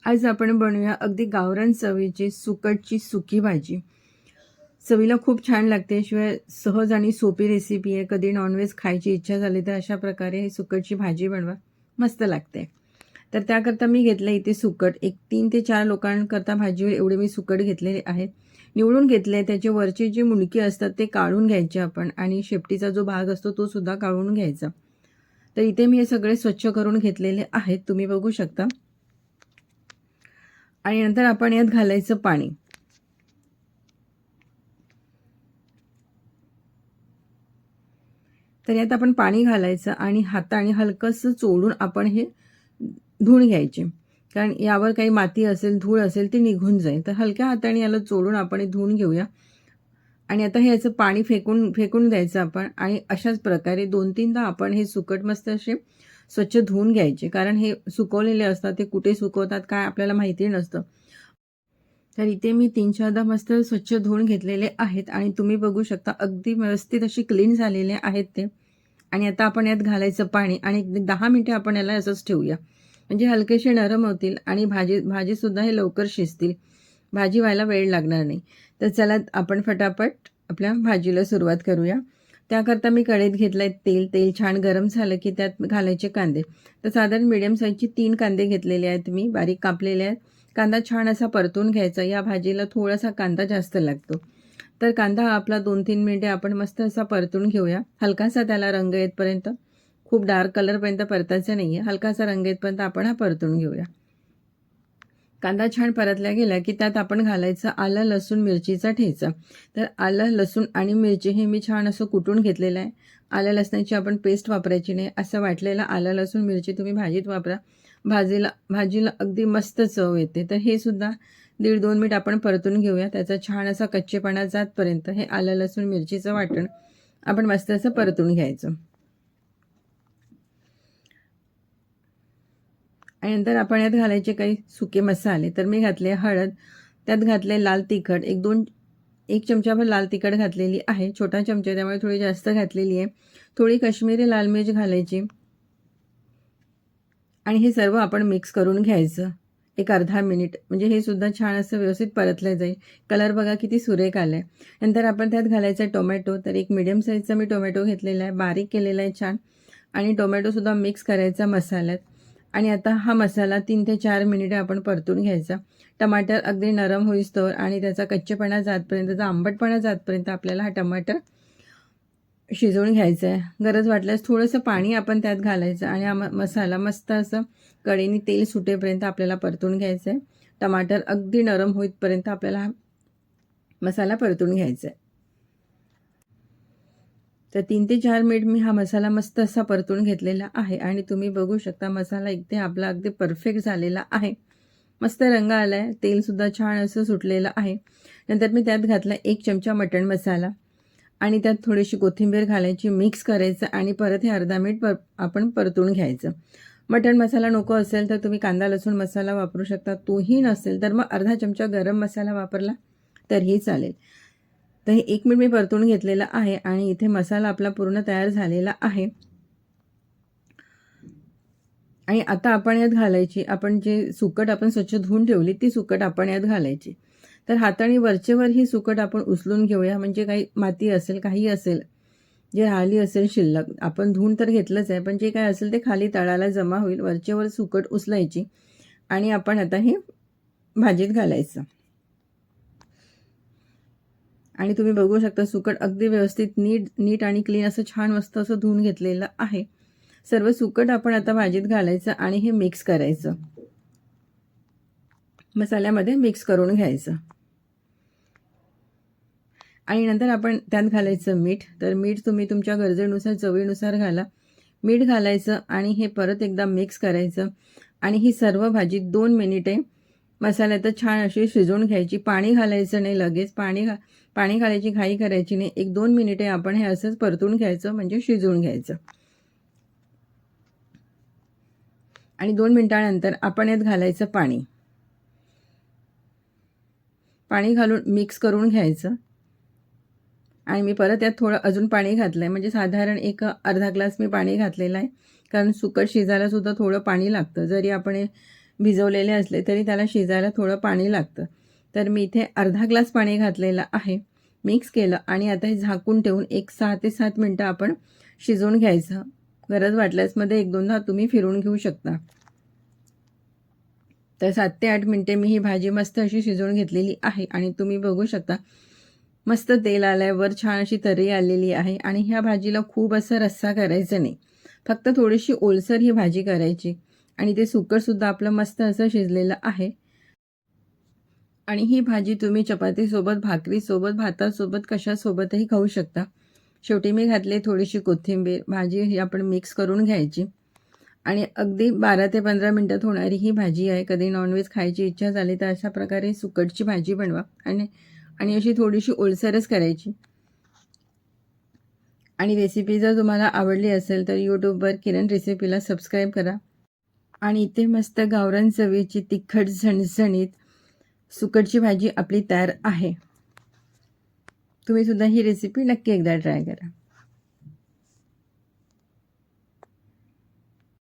आज आपण बनवूया अगदी गावरान चवीची सुकटची सुकी भाजी. चवीला खूप छान लागते. शिवाय सहज आणि सोपी रेसिपी आहे. कधी नॉनव्हेज खायची इच्छा झाली तर अशा प्रकारे ही सुकटची भाजी बनवा. मस्त लागते. तर त्याकरता मी घेतलं इथे सुकट. एक 3 ते 4 लोकांकरता भाजी होईल एवढे मी सुकट घेतलेले आहेत. निवडून घेतले. त्याचे वरचे जे मुंडके असतात ते काढून घ्यायचे आपण आणि शेपटीचा जो भाग असतो तो सुद्धा काढून घ्यायचा. तर इथे मी हे सगळे स्वच्छ करून घेतलेले आहेत. तुम्ही बघू शकता. आणि नंतर आपण यात घालायचं पाणी. तर यात आपण पाणी घालायचं आणि हाताने हलकंसं चोळून आपण हे धुवून घ्यायचे. कारण यावर काही माती असेल, धूळ असेल ती निघून जाईल. तर हलक्या हाताने याला चोळून आपण हे धुवून घेऊया. आणि आता हे याचं पाणी फेकून फेकून द्यायचं आपण आणि अशाच प्रकारे 2-3दा आपण हे सुकट मस्त असे स्वच्छ धुवून घ्यायचे. कारण हे सुकवलेले असतात, ते कुठे सुकवतात काय आपल्याला माहिती नसतं. तर इथे मी 3-4दा मस्त स्वच्छ धुवून घेतलेले आहेत आणि तुम्ही बघू शकता अगदी व्यवस्थित अशी क्लीन झालेले आहेत ते. आणि आता आपण यात घालायचं पाणी आणि 10 मिनिटे आपण याला असंच ठेवूया. म्हणजे हलकेसे नरम होतील आणि भाजीसुद्धा हे लवकर शिजतील. भाजी व्हायला वेळ लागणार नाही. तर चला आपण फटाफट आपल्या भाजीला सुरुवात करूया. त्याकरता मी कढईत घेतलं आहे तेल. तेल छान गरम झालं की त्यात घालायचे कांदे. तर साधारण मीडियम साईजचे 3 कांदे घेतलेले आहेत मी, बारीक कापलेले आहेत. कांदा छान असा परतून घ्यायचा. या भाजीला थोडासा कांदा जास्त लागतो. तर कांदा हा आपला 2-3 मिनिटे आपण मस्त असा परतून घेऊया. हलकासा त्याला रंग येतपर्यंत, खूप डार्क कलरपर्यंत परतायचा नाही आहे. हलकासा रंग येतपर्यंत आपण हा परतून घेऊया. कांदा छान परतला गेला की त्यात आपण घालायचं आलं, लसूण, मिरचीचा ठेचा. तर आलं, लसूण आणि मिरची हे मी छान असं कुटून घेतलेलं आहे. आलं लसणाची आपण पेस्ट वापरायची नाही. असं वाटलेलं आलं, लसूण, मिरची तुम्ही भाजीत वापरा. भाजीला अगदी मस्त चव येते. तर हे सुद्धा 1.5-2 मिनिट आपण परतून घेऊया. त्याचा छान असा कच्चेपणा जातपर्यंत हे आलं, लसूण, मिरचीचं वाटण आपण मस्त असं परतून घ्यायचं. आणि नंतर आपण यात घालायचे काही सुके मसाले. तर मी घातले हळद, त्यात घातले लाल तिखट, 1 चमचाभर लाल तिखट घातलेली आहे. छोटा चमचा आहे त्यामुळे थोडी जास्त घातलेली आहे. थोडी काश्मीरी लाल मिर्च घालायची आणि हे सर्व आपण मिक्स करून घ्यायचं. एक अर्धा मिनिट म्हणजे हे सुद्धा छान असं व्यवस्थित परतलं जाईल. कलर बघा किती सुरेख आला आहे. नंतर आपण त्यात घालायचा टोमॅटो. तर एक मीडियम साईजचा मी टोमॅटो घेतलेला आहे, बारीक केलेला आहे छान. आणि टोमॅटोसुद्धा मिक्स करायचा मसाल्यात. आणि आता हा मसाला 3 ते 4 मिनिटे आपण परतून घ्यायचा. टमाटर अगदी नरम होईस्तोवर आणि त्याचा कच्चेपणा जातपर्यंत, त्याचा आंबटपणा जातपर्यंत आपल्याला हा टमाटर शिजवून घ्यायचं आहे. गरज वाटल्यास थोडंसं पाणी आपण त्यात घालायचं आणि हा मसाला मस्त असं कढईने तेल सुटेपर्यंत आपल्याला परतून घ्यायचं आहे. टमाटर अगदी नरम होईपर्यंत आपल्याला हा मसाला परतून घ्यायचा आहे. तर 3 ते 4 मिनिट मी हा मसाला मस्त असा परतून घेतलेला आहे आणि तुम्ही बघू शकता मसाला इथे आपला अगदी परफेक्ट झालेला आहे. मस्त रंग आला आहे. तेलसुद्धा छान असं सुटलेलं आहे. नंतर मी त्यात घातला 1 चमचा मटण मसाला आणि त्यात थोडीशी कोथिंबीर घालायची, मिक्स करायचं आणि परत हे अर्धा मिनिट आपण परतून घ्यायचं. मटण मसाला नको असेल तर तुम्ही कांदा लसूण मसाला वापरू शकता. तोही नसेल तर मग अर्धा चमचा गरम मसाला वापरला तरीही चालेल. तर हे 1 मिनिट मी परतून घेतलेलं आहे आणि इथे मसाला आपला पूर्ण तयार झालेला आहे. आणि आता आपण यात घालायची, आपण जे सुकट आपण स्वच्छ धुवून ठेवली ती सुकट आपण यात घालायची. तर हाताने वरचेवर ही सुकट आपण उचलून घेऊया. म्हणजे काही माती असेल, काही असेल, जे राहिली असेल शिल्लक, आपण धुवून तर घेतलंच आहे, पण जे काय असेल ते खाली तळाला जमा होईल. वरचेवर सुकट उचलायची आणि आपण आता हे भाजीत घालायचं. आणि तुम्ही बघू शकता सुकट अगदी व्यवस्थित नीट आणि क्लीन असं छान मस्त असं धुवून घेतलेलं आहे. सर्व सुकट आपण आता भाजीत घालायचं आणि हे मिक्स करायचं. मसाल्यामध्ये मिक्स करून घ्यायचं. आणि नंतर आपण त्यात घालायचं मीठ. तर मीठ तुम्ही तुमच्या गरजेनुसार, चवीनुसार घाला. मीठ घालायचं आणि हे परत एकदा मिक्स करायचं आणि ही सर्व भाजी 2 मिनिटे मसाल्यातच छान अशी शिजवून घ्यायची. पाणी घालायचं नाही लगेच. पाणी घालायची घाई करायची नाही. 1-2 मिनिटे आपण हे असंच परतून घ्यायचं, म्हणजे शिजवून घ्यायचं. आणि 2 मिनिटानंतर आपण यात घालायचं पाणी. पाणी घालून मिक्स करून घ्यायचं. आणि मी परत यात थोडं अजून पाणी घातलं आहे. म्हणजे साधारण एक अर्धा ग्लास मी पाणी घातलेलं आहे. कारण सुकट शिजायला सुद्धा थोडं पाणी लागतं. जरी आपण भिजवलेले असले तरी त्याला शिजायला थोडं पाणी लागतं. तर मी इथे अर्धा ग्लास पाणी घातलेलं आहे, मिक्स केलं आणि आता हे झाकून ठेवून एक 6 ते 7 मिनटं आपण शिजवून घ्यायचं. गरज वाटल्यास मध्ये 1-2दा तुम्ही फिरवून घेऊ शकता. तर 7 ते 8 मिनटे मी ही भाजी मस्त अशी शिजवून घेतलेली आहे आणि तुम्ही बघू शकता मस्त तेल आल्यावर छान अशी तर्री आलेली आहे. आणि ह्या भाजीला खूप असं रस्सा करायचा नाही, फक्त थोडीशी ओलसर ही भाजी करायची. आणि ते सुक्कंसुद्धा आपलं मस्त असं शिजलेलं आहे. आणि ही भाजी तुम्ही चपातीसोबत, भाकरीसोबत, भातासोबत कशासोबतही खाऊ शकता. शेवटी मी घातली थोडीशी कोथिंबीर. भाजी ही आपण मिक्स करून घ्यायची आणि अगदी 12 ते 15 मिनटात होणारी ही भाजी आहे. कधी नॉनव्हेज खायची इच्छा झाली तर अशा प्रकारे सुकटची भाजी बनवा आणि अशी थोडीशी ओलसरच करायची. आणि रेसिपी जर तुम्हाला आवडली असेल तर यूट्यूबवर किरण रेसिपीला सबस्क्राईब करा. आणि इथे मस्त गावरान चवीची तिखट झणझणीत सुकटची भाजी आपली तयार आहे. तुम्ही सुद्धा ही रेसिपी नक्की एकदा ट्राय करा.